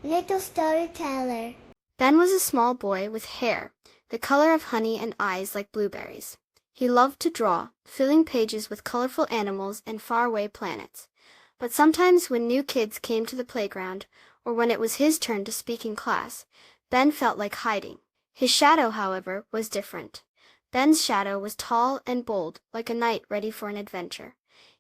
Little storyteller. Ben was a small boy with hair, the color of honey and eyes like blueberries. He loved to draw, filling pages with colorful animals and faraway planets. But sometimes when new kids came to the playground, or when it was his turn to speak in class, Ben felt like hiding. His shadow, however, was different. Ben's shadow was tall and bold, like a knight ready for an adventure.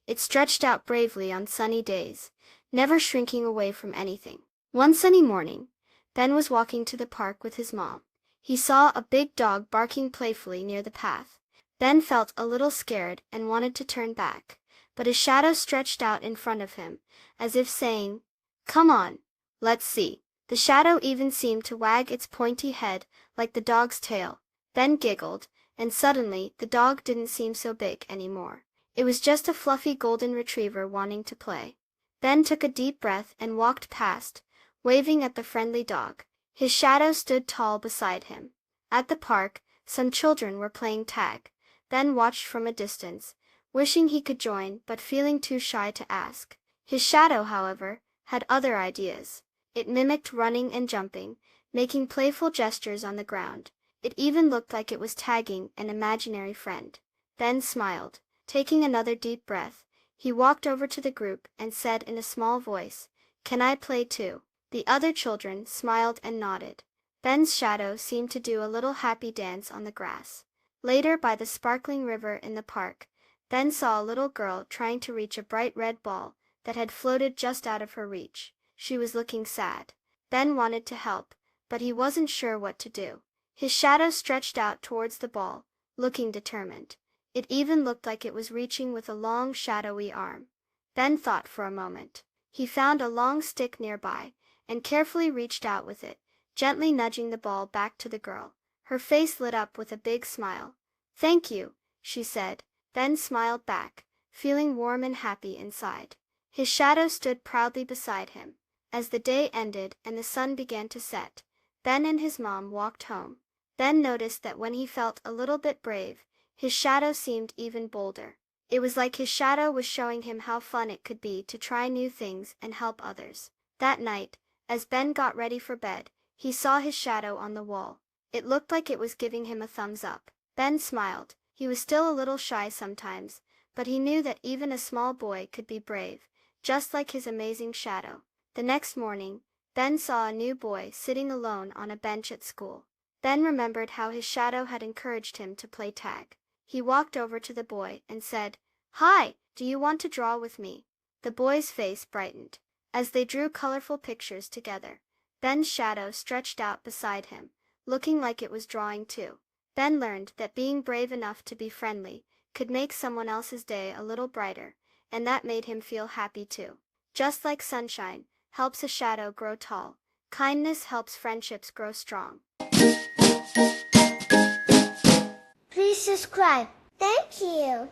It stretched out bravely on sunny days, never shrinking away from anything. One sunny morning, Ben was walking to the park with his mom. He saw a big dog barking playfully near the path. Ben felt a little scared and wanted to turn back, but his shadow stretched out in front of him, as if saying, "Come on, let's see." The shadow even seemed to wag its pointy head like the dog's tail. Ben giggled, and suddenly the dog didn't seem so big anymore. It was just a fluffy golden retriever wanting to play. Ben took a deep breath and walked past, waving at the friendly dog. His shadow stood tall beside him. At the park, some children were playing tag. Ben watched from a distance, wishing he could join but feeling too shy to ask. His shadow, however, had other ideas. It mimicked running and jumping, making playful gestures on the ground. It even looked like it was tagging an imaginary friend. Ben smiled. Taking another deep breath, he walked over to the group and said in a small voice, "Can I play too?" The other children smiled and nodded. Ben's shadow seemed to do a little happy dance on the grass. Later, by the sparkling river in the park, Ben saw a little girl trying to reach a bright red ball that had floated just out of her reach. She was looking sad. Ben wanted to help, but he wasn't sure what to do. His shadow stretched out towards the ball, looking determined. It even looked like it was reaching with a long, shadowy arm. Ben thought for a moment. He found a long stick nearby, and carefully reached out with it, gently nudging the ball back to the girl. Her face lit up with a big smile. "Thank you," she said. Ben smiled back, feeling warm and happy inside. His shadow stood proudly beside him. As the day ended and the sun began to set, Ben and his mom walked home. Ben noticed that when he felt a little bit brave, his shadow seemed even bolder. It was like his shadow was showing him how fun it could be to try new things and help others. That night, as Ben got ready for bed, he saw his shadow on the wall. It looked like it was giving him a thumbs up. Ben smiled. He was still a little shy sometimes, but he knew that even a small boy could be brave, just like his amazing shadow. The next morning, Ben saw a new boy sitting alone on a bench at school. Ben remembered how his shadow had encouraged him to play tag. He walked over to the boy and said, "Hi, do you want to draw with me?" The boy's face brightened. As they drew colorful pictures together, Ben's shadow stretched out beside him, looking like it was drawing too. Ben learned that being brave enough to be friendly could make someone else's day a little brighter, and that made him feel happy too. Just like sunshine helps a shadow grow tall, kindness helps friendships grow strong. Please subscribe. Thank you.